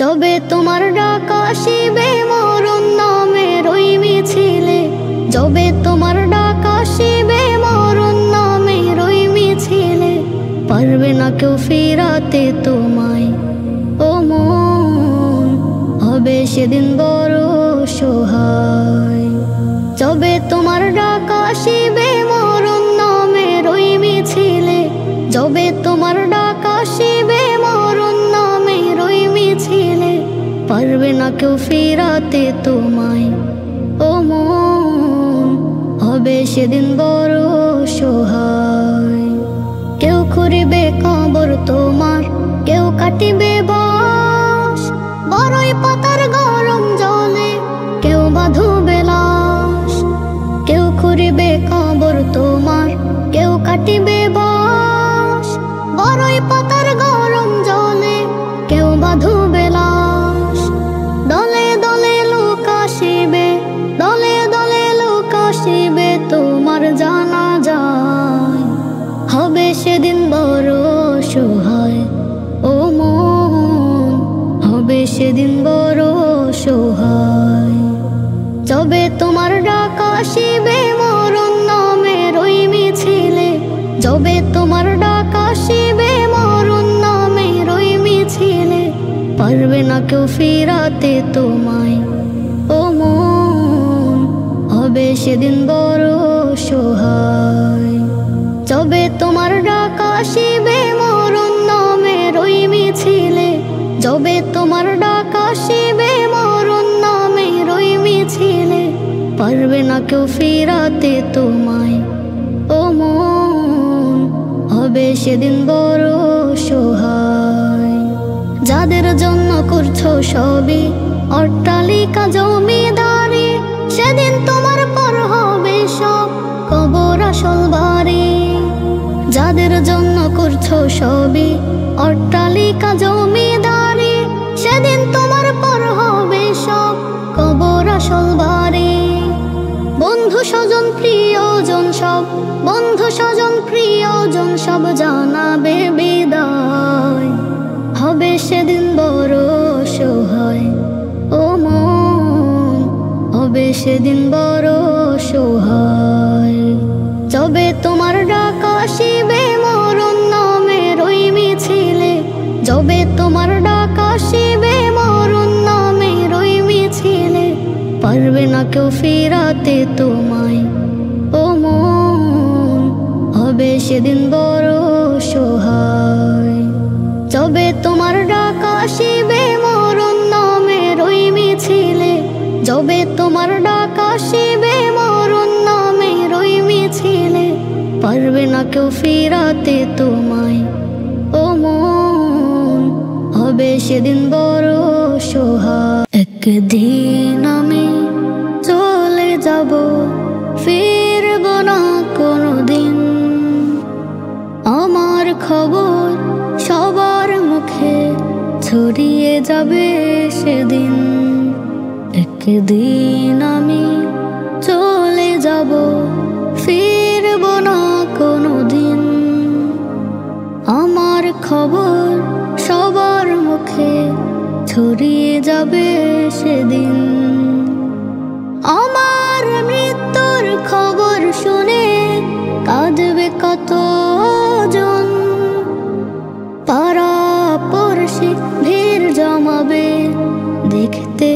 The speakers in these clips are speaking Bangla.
যবে তোমার ডাক আসিবে মরণ নামের ওই মিছিলে, যবে তোমার ডাক আসিবে মরণ নামের ওই মিছিলে, পারবে না কেউ ফিরাতে তোমায়। ও মন, হবে সেদিন বড় সহায়। যবে তোমার ডাক আসিবে মরণ নামের ওই মিছিলে, যবে তোমার ডাক আসিবে মরণ নামের ওই মিছিলে, পারবে না কেউ ফিরাতে তোমায়। ও মন, হবে সেদিন বড় সহায়। কেউ খুঁড়িবে কবর তোমার, কেউ কাটিবে বাঁশ, বড়ই পাতার গরম জলে কেউ বাঁধবে লাশ। কেউ খুঁড়িবে কবর তোমার, কেউ কাটিবে বাঁশ, বড়ই পাতার গরম জলে কেউ বাঁধবে লাশ। দলে দলে লোক আসিবে, দলে দলে লোক আসিবে তোমার জানাজায়, হবে সেদিন বড় সহায়। ও মন, হবে সেদিন বড় সহায়। যবে তোমার ডাক আসিবে মরণ নামের ওই মিছিলে, যবে তোমার ডাক আসিবে মরণ নামের ওই মিছিলে, পারবে না কেউ ফিরাতে তোমায়। ও মন, হবে সেদিন বড় সহায়। যবে তোমার ডাক আসিবে মরণ নামের ওই মিছিলে, যবে তোমার ডাক আসিবে মরণ নামের ওই মিছিলে, পারবে না কেউ ফিরাতে তোমায়। ও মন, হবে সেদিন বড় সহায়। যাদের জন্য করছো সবই অট্টালিকা জমিদারি, সেদিন তোমার পর হবে সব কবর আসল বাড়ি। যাদের জন্য করছো সবই অট্টালিকা জমিদারি, সেদিন তোমার পর হবে সব কবর আসল বাড়ি। বন্ধু স্বজন প্রিয়জন সব, বন্ধু স্বজন প্রিয়জন সব জানাবে বিদায়, হবে সেদিন বড় সহায়। ও মন, হবে সেদিন বড় সহায়। যবে তোমার ডাক আসিবে মরণ নামের ওই মিছিলে, যবে তোমার ডাক আসিবে মরণ নামের ওই মিছিলে, পারবে না কেউ ফিরাতে তোমায়। ও মন, হবে সেদিন বড় সহায়। যবে তোমার ডাক আসিবে মরণ নামের ওই মিছিলে, যবে তোমার ডাক আসিবে মরণ নামের ওই মিছিলে, পারবে না কেউ ফিরাতে তোমায়। ও মন, হবে সেদিন বড় সহায়। একদিন আমি চলে যাব, ফিরব না কোনোদিন, আমার খবর সবার মুখে ছড়িয়ে যাবে সেদিন। একদিন আমি চলে যাব, ফিরব না কোনোদিন, আমার খবর সবার মুখে ছড়িয়ে যাবে সেদিন। আমার মৃত্যুর খবর শুনে কাঁদবে কতজন, পাড়া পড়শি ভিড় জমাবে দেখতে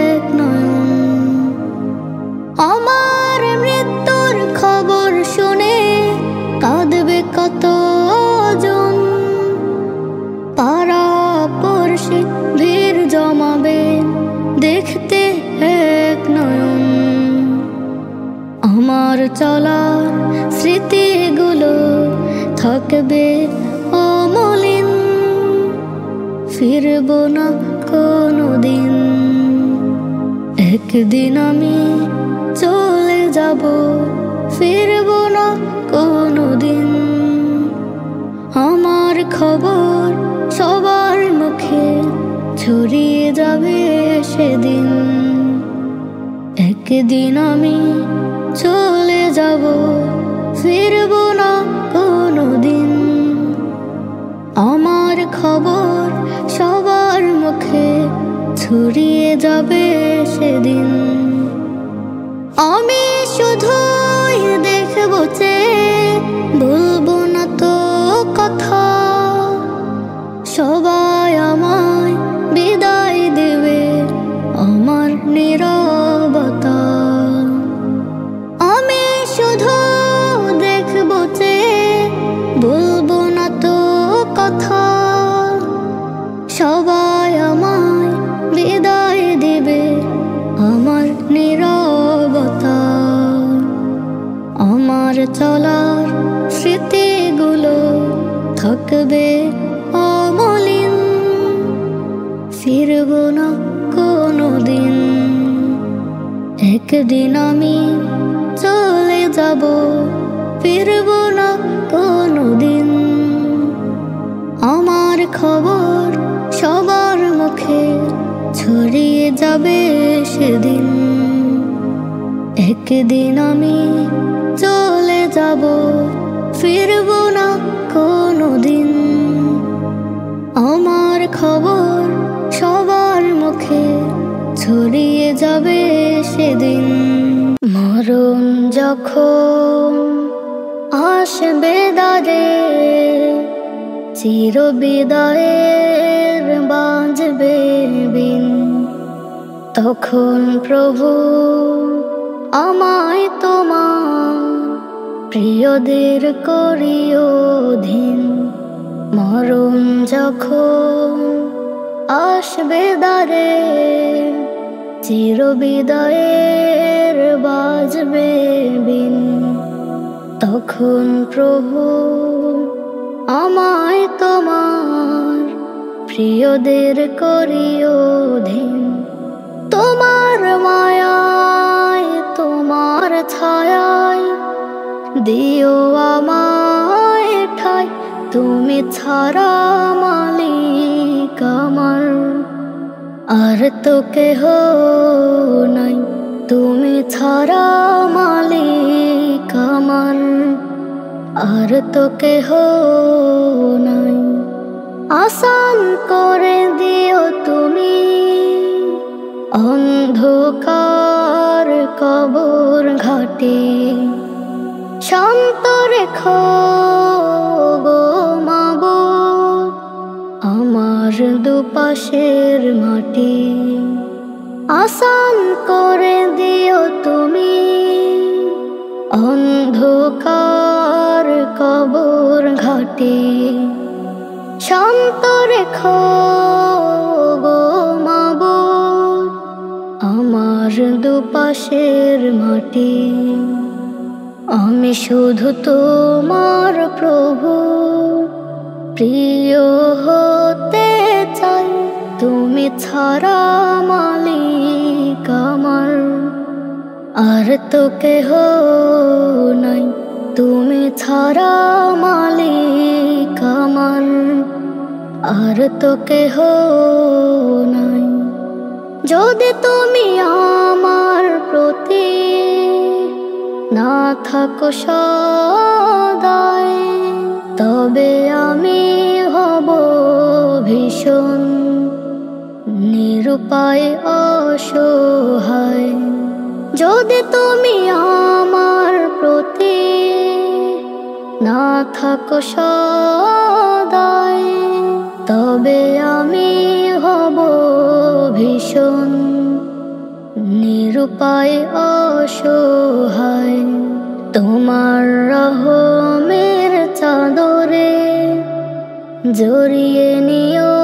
এক নয়ন। আমার মৃত্যুর খবর শুনে কাঁদবে কতজন, পাড়া পড়শি ভিড় জমাবে দেখতে এক নয়ন। আমার চলার স্মৃতিগুলো থাকবে অমলিন, ফিরব না কোনোদিন। একদিন আমি চলে যাব, ফিরব না কোনোদিন, আমার খবর সবার মুখে ছড়িয়ে যাবে সেদিন। একদিন আমি চলে যাব, ফিরব না কোনোদিন, আমার খবর সবার মুখে ছড়িয়ে যাবে সেদিন। আমি শুধুই দেখবো চেয়ে, বলবো না তো কথা। সবাই আমায় বিদায় দেবে আমার নীরবতা। আমি শুধু দেখবো চেয়ে, বলবো না তো কথা। সবাই আমায় বিদায় দেবে আমার নীরবতা। আমার চলার স্মৃতিগুলো থাকবে অমলিন, ফিরবো না কোনোদিন। একদিন আমি চলে যাব, ফিরবো না কোনোদিন। আমার খবর সবার মুখে ছড়িয়ে যাবে সেদিন। একদিন আমি চলে যাব, ফিরবো না কোনোদিন। আমার খবর সবার মুখে ছড়িয়ে যাবে সেদিন। মরণ যখন আসবে দ্বারে, চির বিদায়ের বাজবে বিন। তখন প্রভু আমায় তোমার প্রিয়দের করিও অধীন। মরণ যখন আসবে দ্বারে, চির বিদায়ের বাজবে বিন। তখন প্রভু আমায় তোমার প্রিয়দের করিও অধীন। তোমার মায়ায়, তোমার ছায়ায় দিও আমায় ঠাই। তুমি ছাড়া মালিক আমার আর তো কেহ নাই। তুমি ছাড়া মালিক আমার আর তো কেহ নাই। আসান করে দিও তুমি অন্ধকার কবর ঘাটে। শান্ত রেখো গো মাবুদ আমার দুপাশের মাটি। আসান করে দিও তুমি অন্ধকার কবর ঘাটে। শান্ত রেখো গো মাবুদ আমার দুপাশের মাটি। আমি শুধু তোমার প্রভু প্রিয় হতে চাই। তুমি ছাড়া মালিক আমার আর তো কেহ নাই। তুমি ছাড়া মালিক আমার আর তো কেহ নাই। যদি তুমি আমার প্রতি না থাকো সদাই, তবে আমি হব ভীষণ নিরুপায় অসহায়। যদি তুমি আমার প্রতি না থাকো সদাই, তবে আমি হব ভীষণ নিরুপায় অসহায়। তোমার রহমের চাদরে জড়িয়ে নিও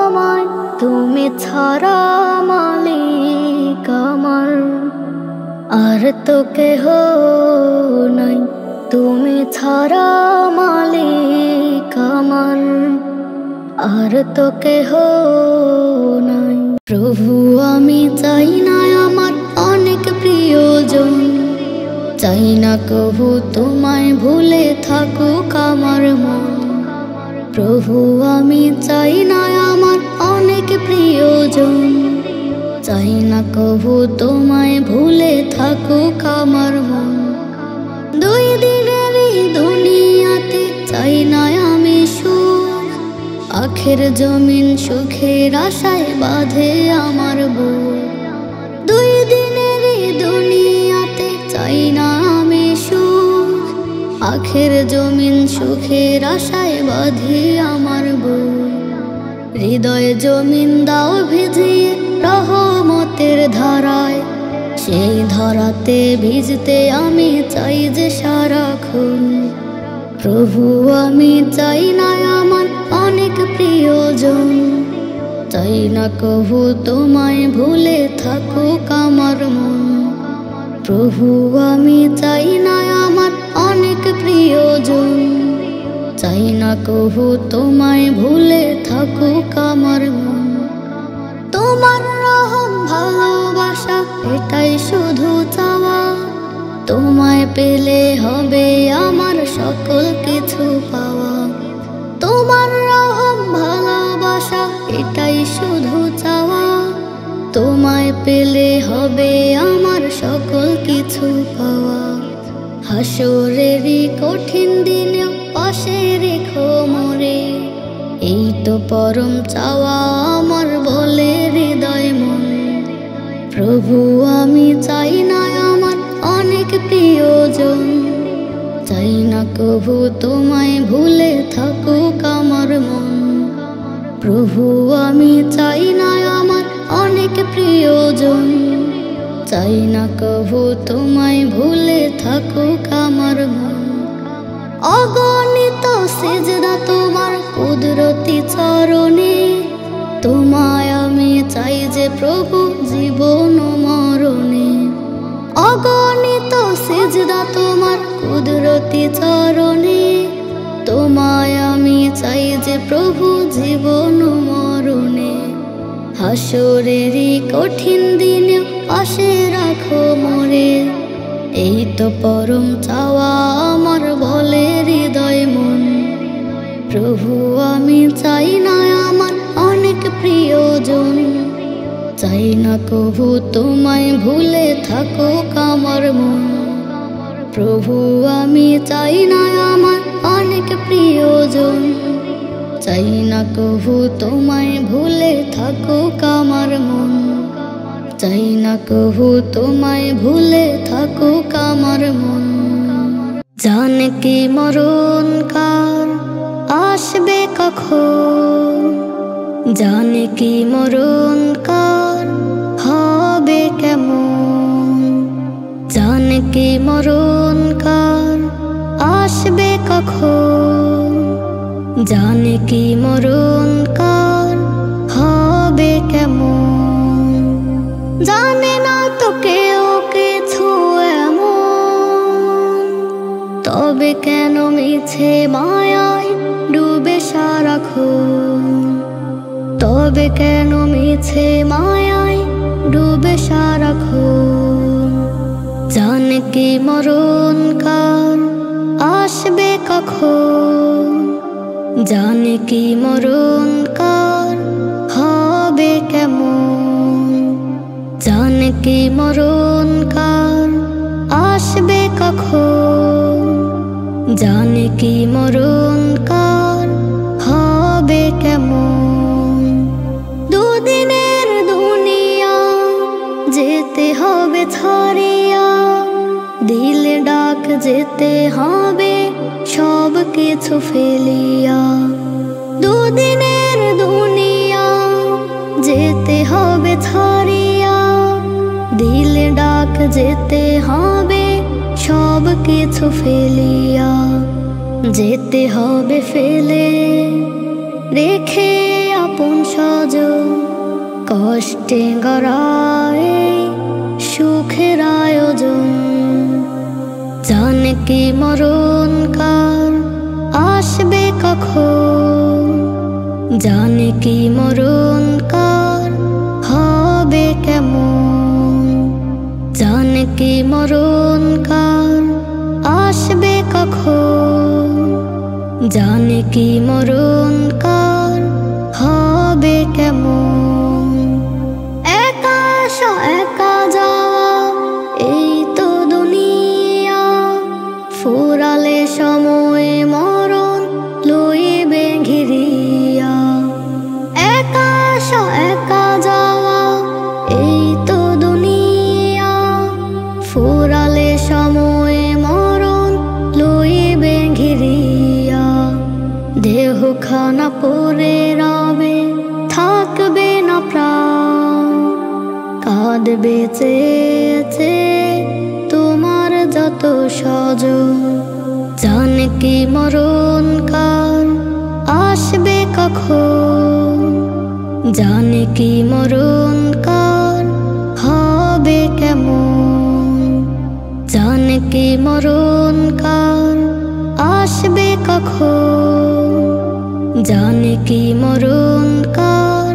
আমায়। তুমি ছাড়া মালিক আমার আর তো কেহ নাই। তুমি ছাড়া মালিক আমার আর তো কেহ নাই। প্রভু আমি চাই না আমার অনেক প্রিয়জন, চাই না কভু তোমায় ভুলে থাকুক আমার মন। প্রভু আমি চাই না আমার অনেক প্রিয়জন, চাই না কভু তোমায় ভুলে থাকুক আমার মন। দুই দিনের দুনিয়াতে চাই না আমি সুখ, আখের জমিন সুখের আশায় বাঁধে আমার বুক। দুই দিনের দুনিয়াতে চাই না আমি সুখ, আখের জমিন সুখের আশায় বাঁধে আমার বুক। হৃদয়ে জমিন দাও ভিজিয়ে রহমতের ধারায়, সেই ধারাতে ভিজতে আমি চাই যে সারাক্ষণ। প্রভু আমি চাই না আমার অনেক প্রিয়জন, চাই না কভু তোমায় ভুলে থাকুক আমার মন। প্রভু আমি চাই না আমার অনেক প্রিয়জন, চাই না কভু তোমায় ভুলে থাকুক আমার মন। তোমার রহম ভালোবাসা এটাই শুধু চাওয়া, তোমায় পেলে হবে আমার সকল কিছু পাওয়া। তোমার রহম ভালোবাসা এটাই শুধু চাওয়া, তোমায় পেলে হবে আমার সকল কিছু পাওয়া। হাসরেরই কঠিন দিনে পাশে রেখো মোরে, এই তো পরম চাওয়া আমার বলে হৃদয় মন। প্রভু আমি চাই না আমার অনেক প্রিয়জন, চাই না কভু তোমায় ভুলে থাকুক আমার মন। প্রভু আমি চাই না আমার অনেক প্রিয়জন, চাই না কভু তোমায় ভুলে থাকুক আমার মন। অগণিত সিজদা তোমার কুদরতি চরণে, তোমায় আমি চাই যে প্রভু জীবন মরণে। অগণিত সিজদা তোমার কুদরতি চরণে, তোমায় আমি চাই যে প্রভু জীবন মরণে। হাসরেরই কঠিন দিনে পাশে রাখো মোরে, এই তো পরম চাওয়া আমার বলে হৃদয় মন। প্রভু আমি চাই না আমার অনেক প্রিয়জন, চাই না কভু তোমায় ভুলে থাকুক আমার মন। প্রভু আমি চাই না আমার অনেক প্রিয়জন, চাই না কভু তোমায় ভুলে থাকুক আমার মন। চাই না কভু তোমায় ভুলে থাকুক আমার মন। জানে কি মরণ কার আসবে কখন, জানে কি মরণ কার হবে কেমন। জানে কি মরণ কার আসবে কখন, জানে কি মরণ কার হবে কেমন। জানে না তো কেউ কিছু এমন, তবে কেন মিছে মায়ায় ডুবে সারাক্ষণ। তবে কেন মিছে মায়ায় ডুবে সারাক্ষণ। জানে কি মরণ কার আসবে কখন, জানে কি মরণ কার হবে কেমন। জানে কি মরণ কার আসবে কখন, জানে কি মরণ কার হবে কেমন। দুদিনের দুনিয়া যেতে হবে ছাড়িয়া, দিলে ডাক যেতে হবে সব কিছু ফেলিয়া। দুদিনের দুনিয়া যেতে হবে ছাড়িয়া, দিলে ডাক যেতে হবে সব কিছু ফেলিয়া। যেতে হবে ফেলে রেখে আপন স্বজন, কষ্টে গড়ায় সুখের আয়োজন। জানে কি মরণ কার আসবে কখন, জানে কি মরণ কার হবে কেমন। জানে কি মরণ কার আসবে কখন, জানে কি মরণ কার হবে কেমন। একা আসা একা যাওয়া এই তো দুনিয়া, ফুরালে সময়ে মরণ লইবে ঘিরিয়া। না পড়ে রবে, থাকবে না প্রাণ। কাঁদবে চেয়েছে তোমার যত স্বজন, জানে কি মরণ কার আসবে কখন, জানে কি মরণ কার হবে কেমন, জানে কি মরণ কার আসবে কখন, জানে কি মরণ কার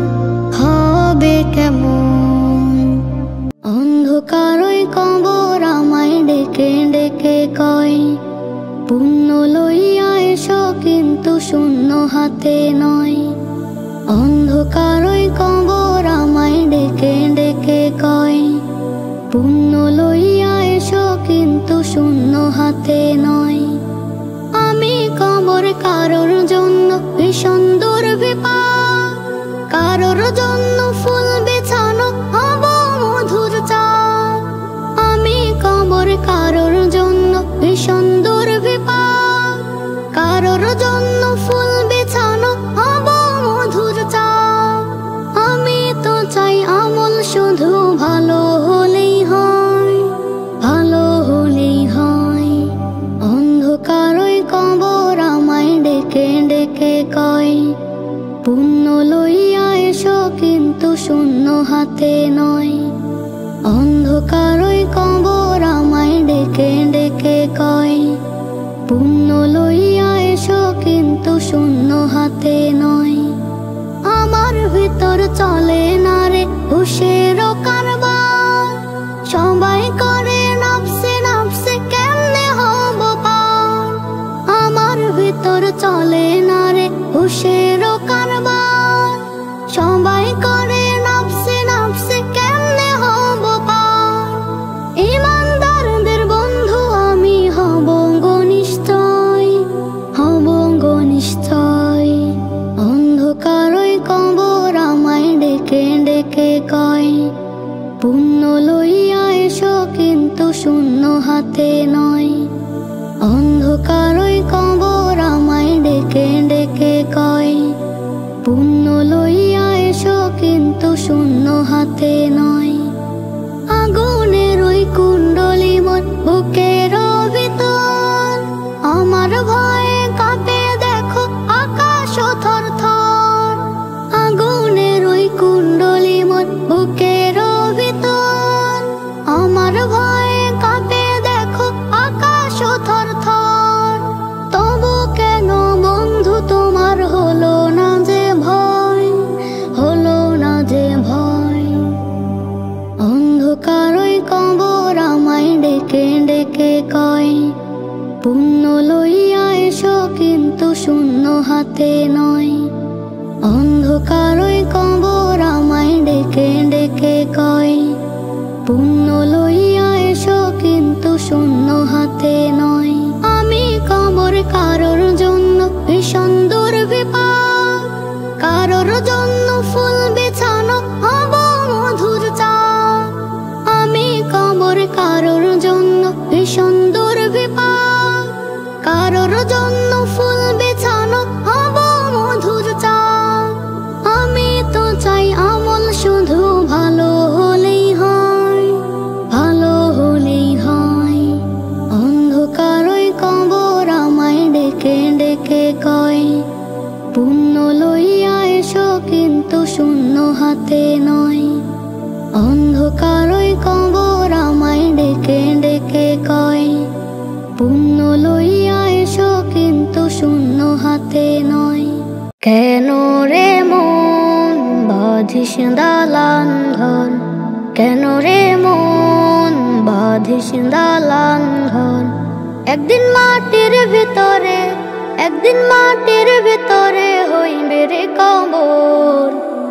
হবে কেমন। অন্ধকার ওই কবর আমায় ডেকে ডেকে কয়, পুণ্য লইয়া এসো কিন্তু শূন্য হাতে নয়। অন্ধকার ওই কবর আমায় ডেকে ডেকে কয়, পুণ্য লইয়া এসো কিন্তু শূন্য হাতে নয়। আমি কবর কারোর জন্য ভীষণ দুর্বিপাক, কারোর জন্য ফুল বিছানো হব মধুর চাক। আমি কবর কারোর জন্য ভীষণ দুর্বিপাক, কারোর জন্য ফুল বিছানো হব মধুর চাক। আমি তো চাই আমল শুধু ভালো হলেই হয়, ভালো হলেই হয়। অন্ধকার ওই কবর আমায় ডেকে ডেকে কয়, পুণ্য লইয়া এসো কিন্তু শূন্য হাতে নয়। অন্ধকার ওই কবর আমায় ডেকে ডেকে কয়, পুণ্য লইয়া এসো কিন্তু শূন্য হাতে নয়। আমার ভিতর চলে না রে হুশের কারবার, সবাই করে নাফসে নাফসে কেমনে হব পার। আমার ভিতর চলে না রে হুশের কারবার, সবাই করে নাফসে নাফসে কেমনে হব পার। ইমানদারদের বন্ধু আমি হব গনিষ্ঠই, হব গনিষ্ঠই। অন্ধকার ওই কবর আমায় ডেকে ডেকে কয়, পুণ্য লইয়া এসো কিন্তু শূন্য হাতে নয়। অন্ধকার ওই কবর আমায় ডেকে ডেকে কয়, পুণ্য লইয়া এসো কিন্তু শূন্য হাতে নয়। আগুনের ওই কুণ্ডলী মন বুকের ভিতর, আমার ভয়ে কাঁপে দেখো আকাশ থর থর। আগুনের ওই কুণ্ডলী মন বুকের ভিতর, আমার ভয়ে কাঁপে দেখো আকাশ থর থর। তবু কেন বন্ধু তোমার হলো না যে ভয়, হলো না যে ভয়। অন্ধকার ওই কবর আমায় ডেকে ডেকে কয়, পুণ্য লইয়া এসো কিন্তু শূন্য হাতে নয়। অন্ধকার ওই কবর আমায় ডেকে ডেকে কয়, পুণ্য লইয়া এসো কিন্তু শূন্য হাতে নয়। আমি কবর কারোর জন্য ভীষণ দুর্বিপাক, কারোর জন্য ফুল বিছানো হব মধুর চাক। আমি কবর কারোর জন্য ভীষণ দুর্বিপাক, কারোর জন্য ফুল বিছানো হব মধুর চাক। আমি তো চাই আমল শুধু ভালো হলেই হয়, ভালো হলেই হয়। অন্ধকার ওই কবর আমায় ডেকে ডেকে কয়, পুণ্য লইয়া এসো কিন্তু শূন্য হাতে নয়। অন্ধকার ওই কবর আমায় ডেকে ডেকে কয়, পুণ্য লইয়া এসো কিন্তু শূন্য হাতে নয়। কেন রে মন বাঁধিস দালান ঘর, কেন রে মন বাঁধিস দালান ঘর। একদিন মাটির ভিতরে, একদিন মাটির ভিতরে হইবে রে কবর।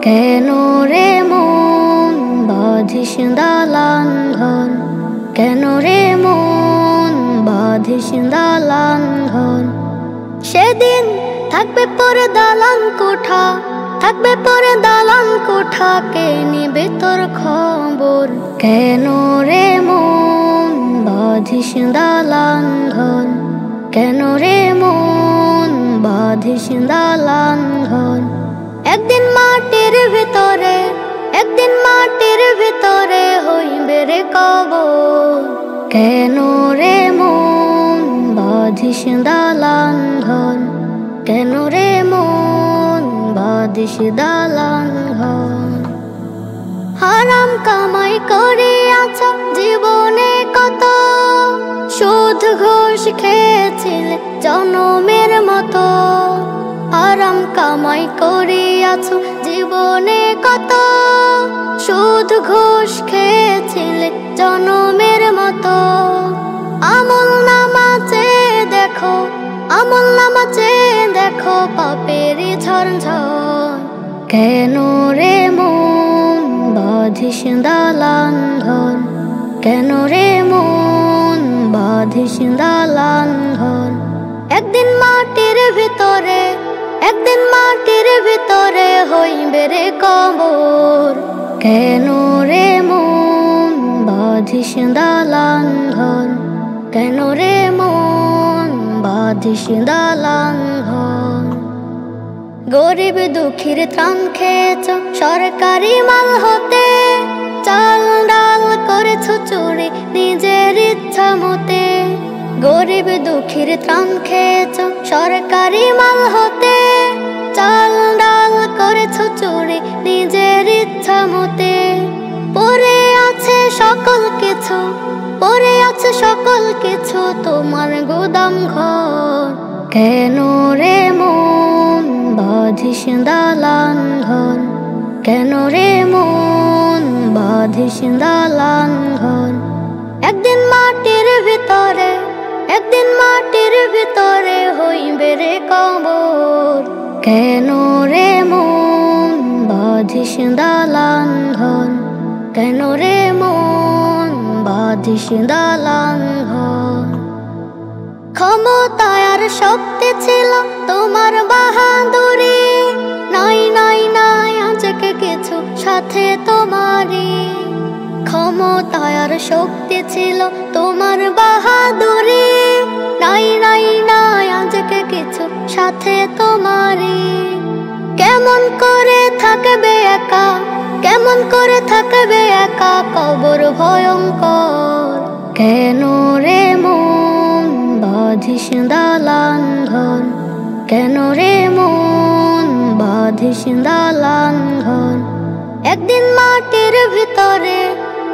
কেন রে মন বাঁধিস দালান ঘর, কেন রে মন বাঁধিস দালান ঘর। সেদিন থাকবে পরে দালান কোঠা, থাকবে পরে দালান কোঠা, কে নিবে তোর খবর। কেন রে মন বাঁধিস দালান ঘর, কেন রে মন বাঁধিস দালান ঘর। একদিন মাটির ভিতরে, একদিন মাটির ভিতরে হইবে রে কবর। কেন রে মন বাঁধিস দালান ঘর, কেন রে মন বাঁধিস দালান ঘর। হারাম কামাই করিয়াছ জীবনে কত, সুদ ঘুষ খেয়েছিলে জনমের মতো। হারাম কামাই করিয়াছ জীবনে কত, সুদ ঘুষ খেয়েছিলে জনমের মতো। আমল নামা চেয়ে দেখো, আমল নামা চেয়ে দেখো পাপেরই ঝরঝর। কেন রে মন বাঁধিস দালান ঘর, কেন রে মন বাঁধিস দালান ঘর। একদিন মাটির ভিতরে, একদিন মাটির ভিতরে হইবে রে কবর। কেন রে মন বাঁধিস দালান ঘর, কেন রে মন বাঁধিস দালান ঘর। গরিব দুঃখীর ত্রাণ খেয়েছ সরকারি মাল হতে, চাল ডাল করেছ চুরি নিজের ইচ্ছা মতে। গরিব দুঃখীর ত্রাণ খেয়েছ সরকারি মাল হতে, চাল ডাল করেছ চুরি নিজের ইচ্ছা মতে। পড়ে আছে সকল কিছু, পড়ে আছে সকল কিছু তোমার গোদাম ঘর। কেন রে মন বাঁধিস দালান ঘর, কেন রে মন বাঁধিস দালান ঘর। একদিন মাটির ভিতরে, একদিন মাটির ভিতরে হইবে রে কবর। কেন রে মন বাঁধিস দালান ঘর, কেন রে মন বাঁধিস দালান ঘর। ক্ষমতায় আর শক্তি ছিল তোমার বাহাদুরি, নাই নাই নাই আজকে কিছু সাথে তোমারই। ক্ষমতায় আর শক্তি ছিল তোমার বাহাদুরি, নাই নাই নাই আজকে কিছু সাথে তোমারই। কেমন করে থাকবে একা, কেমন করে থাকবে একা কবর ভয়ঙ্কর। কেন রে মন বাঁধিস দালান ঘর, কেন রে মন বাঁধিস দালান ঘর। একদিন মাটির ভিতরে,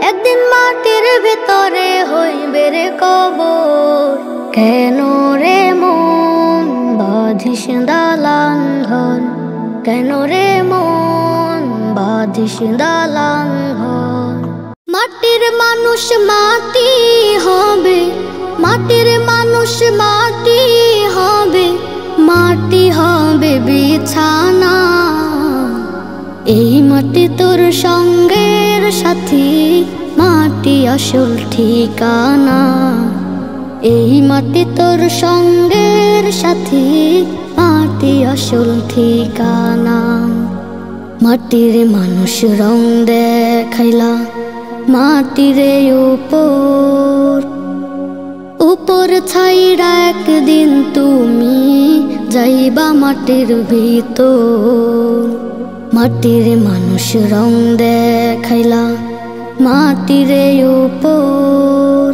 একদিন মাটির ভিতরে হইবে রে কবর। কেন রে মন বাঁধিস দালান ঘর, কেন রে মন বাঁধিস দালান ঘর। মাটির মানুষ মাটি হবে, মাটির মানুষ মাটি হবে, মাটি হবে বিছানা। এই মাটি তোর সঙ্গের সাথী, মাটি আসল ঠিকানা। এই মাটি তোর সঙ্গের সাথী, মাটি আসল ঠিকানা। মাটির মানুষ রং দেখাইলা মাটির উপর, উপর ছাইরা একদিন তুমি যাইবা মাটির ভিতর। মাটির মানুষ রং দেখাইলা মাটির উপর,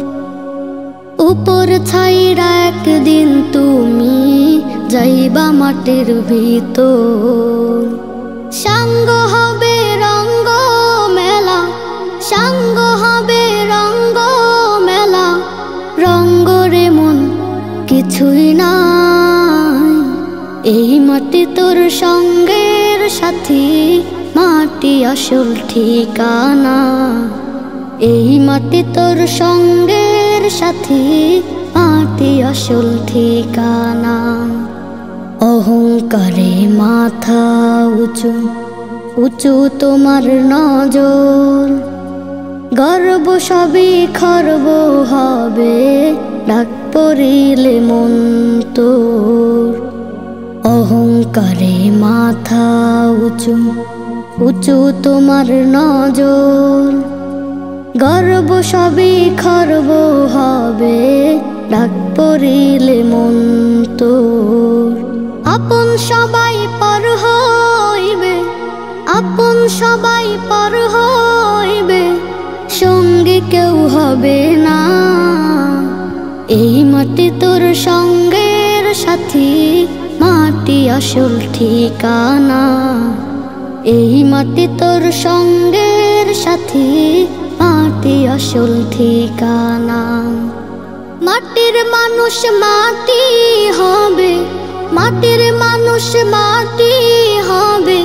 উপর ছাইরা একদিন তুমি যাইবা মাটির ভিতর। সাঙ্গ হবে রঙ্গ মেলা, সাঙ্গ হবে রঙ্গ মেলা, রঙ্গ রে মন কিছুই নাই। এই মাটি তোর সঙ্গের সাথী, মাটি আসল ঠিকানা। এই মাটি তোর সঙ্গের সাথী, মাটি আসল ঠিকানা। অহংকারে মাথা উঁচু, উঁচু তোমার নজর। গর্ব সবই খর্ব হবে, ডাক পড়িলে মন তোর। অহংকারে মাথা উঁচু, উঁচু তোমার নজর। গর্ব সবই খর্ব হবে, ডাক পড়িলে মন তোর। আপন সবাই পর হইবে, আপন সবাই পর হইবে, সঙ্গী কেউ হবে না। এই মাটি তোর সঙ্গের সাথী, মাটি আসল ঠিকানা। এই মাটি তোর সঙ্গের সাথী, মাটি আসল ঠিকানা। মাটির মানুষ মাটি হবে, মাটির মানুষ মাটি হবে,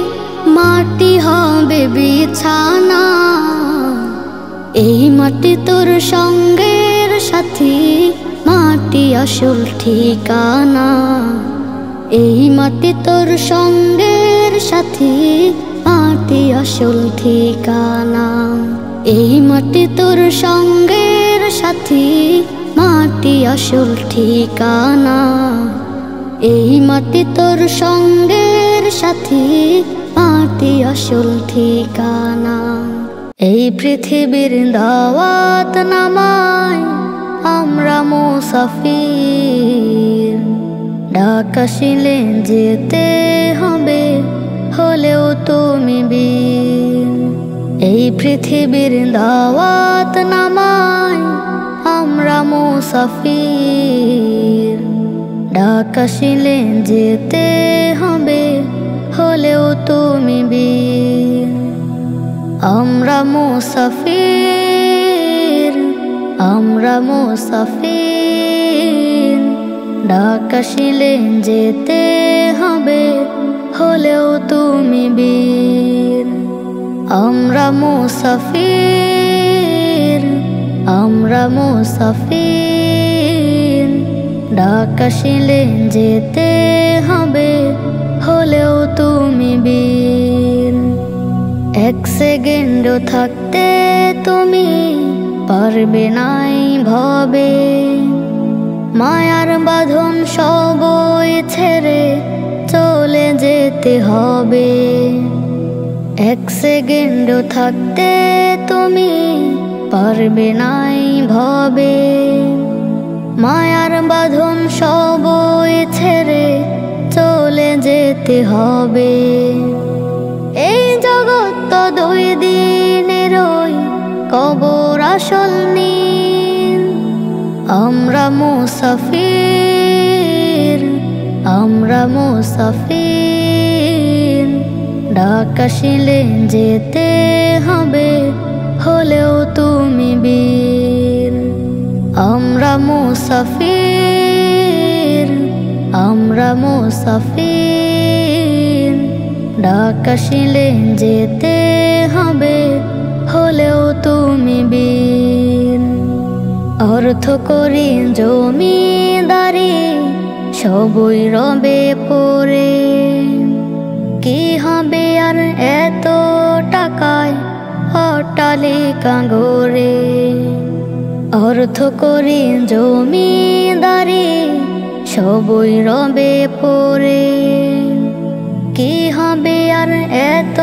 মাটি হবে বিছানা। এই মাটি তোর সঙ্গের সাথী, মাটি আসল ঠিকানা। এই মাটি তোর সঙ্গের সাথী, মাটি আসল ঠিকানা। এই মাটি তোর সঙ্গের সাথী, মাটি আসল ঠিকানা। এই মাটি তোর সঙ্গের সাথী, মাটি আসল ঠিকানা। এই পৃথিবীর দাওয়াত নামায় আমরা মুসাফির, ডাক আসিলে যেতে হবে, হলেও তুমি বীর। এই পৃথিবীর দাওয়াত নামায় আমরা মুসাফির, ডাক আসিলে যেতে হবে, হলেও তুমি বীর। আমরা মুসাফির, আমরা মুসাফির, ডাক আসিলে যেতে হবে, হলেও তুমি বীর। আমরা মুসাফির, আমরা মুসাফির, ডাক আসিলে যেতে হবে, হলেও তুমি বীর। এক সেকেন্ডও থাকতে তুমি পারবে নাই ভবে, মায়ার বাঁধন সবই ছেড়ে চলে যেতে হবে। এক সেকেন্ডও থাকতে তুমি পারবে নাই ভবে, মায়ার বাঁধন সবই ছেড়ে চলে যেতে হবে। এই জগৎ তো 2 দিনেরই, কবর আসল নীল। আমরা মুসাফির, আমরা মুসাফির, ডাক আসিলে যেতে হবে, হলেও তুমি বীর। আমরা মুসাফির, আমরা মুসাফির, ডাক আসিলে যেতে হবে, হলেও তুমি বীর। অর্থ করি জমিদারি সবই রবে পড়ে, কি হবে আর এত টাকায় অট্টালিকা গড়ে। অর্থ করি জমিদারি সবই রবে পড়ে, কি হবে আর এত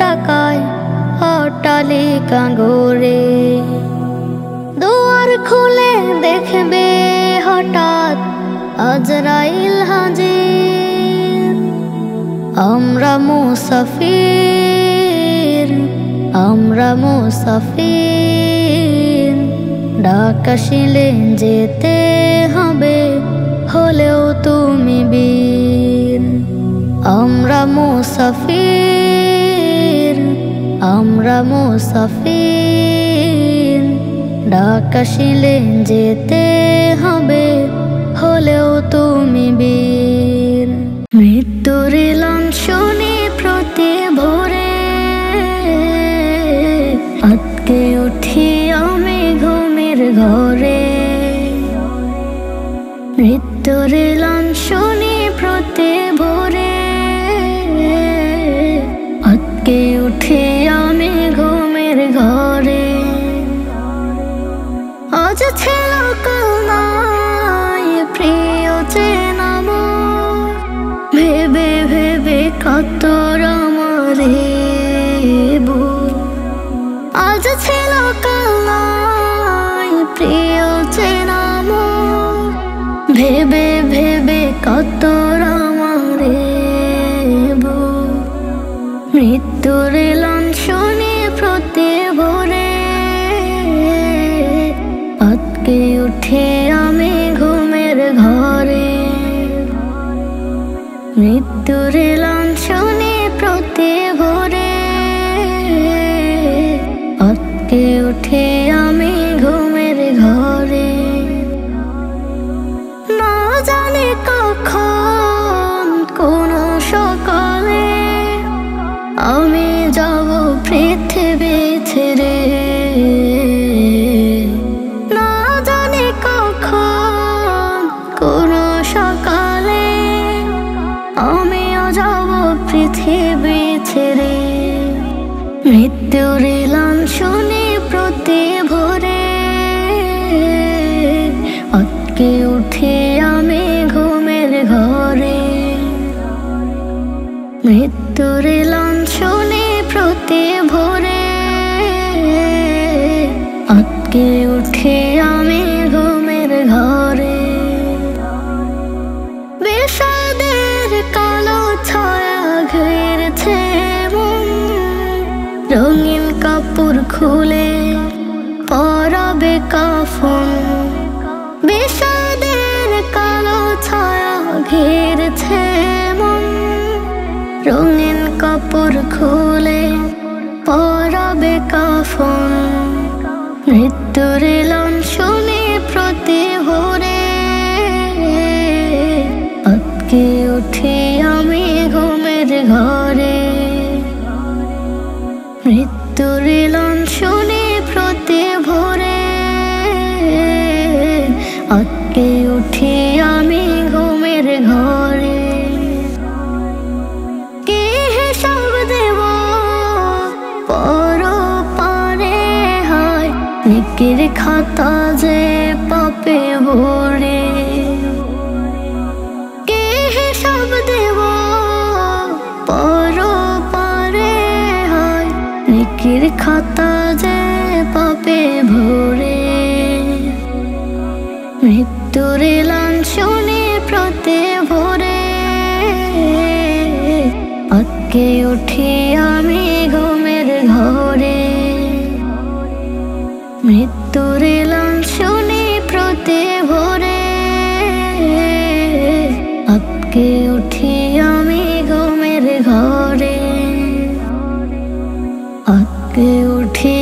টাকায় অট্টালিকা গড়ে। দুয়ার খুলে দেখবে হঠাৎ আজরাইল হাজির। আমরা মুসাফির, আমরা মুসাফির, ডাক আসিলে যেতে হবে, হলেও তুমি বীর। আমরা মুসাফির, আমরা মুসাফির, ডাক আসিলে যেতে হবে, হলেও তুমি বীর। মৃত্যুর এলান শুনি প্রতি ভোরে, আজকে উঠি আমি ঘুমের ঘরে। মৃত্যুর এলান শুনি প্রতি ভোরে, আজকে উঠি আমি ঘুমের ঘরে। আজ ছিল কাল নাই প্রিয় চেনা মোর, ভেবে ভেবে কাতর আমারে বুক। আজ ছিল কাল নাই প্রিয় চেনা মোর, ভেবে ভেবে কাতর আমারে মৃত্যুর এলান শুনি প্রতি ভোরে, আটকে উঠে আমি ঘুমের ঘরে। মৃত্যুর এলান শুনি প্রতি ভোরে, আটকে উঠে আমি ঘুমের ঘরে। না জানি কখন কোন সকালে আমি যাব পৃথিবী ছেড়ে। না জানি কখন কোন সকালে আমিও যাব পৃথিবী ছেড়ে। মৃত্যুর এলান শুনি প্রতি ভোরে, আটকে উঠে আমি ঘুমের ঘরে। মৃত্যুর এলান শুনি প্রতি ভোরে, আটকে উঠে আমি ঘুমের ঘরে। বিষাদের কালো ছায়া ঘিরেছে মন, রঙিন কাপড় খুলে পরাবে কাফন। বিষাদের কালো ছায়া ঘিরেছে মন, রঙিন কাপড় খুলে পরাবে কাফন। মৃত্যুর এলান শুনি প্রতি ভোরে, আটকে উঠে আমি ঘুমের ঘরে। মৃত্যুর এলান শুনি প্রতি ভোরে, আটকে উঠে আমি ঘুমের ঘরে। কে হিসাব দেব পরপারে, হয় নেকির খাতা যে পাপে ভরে। কে হিসাব দেব পরপারে, হয় নেকির খাতা যে পাপে ভরে। মৃত্যুর এলান শুনি প্রতি ভোরে, আটকে উঠি আমি ঘুমের ঘরে। মৃত্যুর এলান শুনি প্রতি ভোরে, আটকে উঠি আমি ঘুমের ঘরে। আটকে উঠি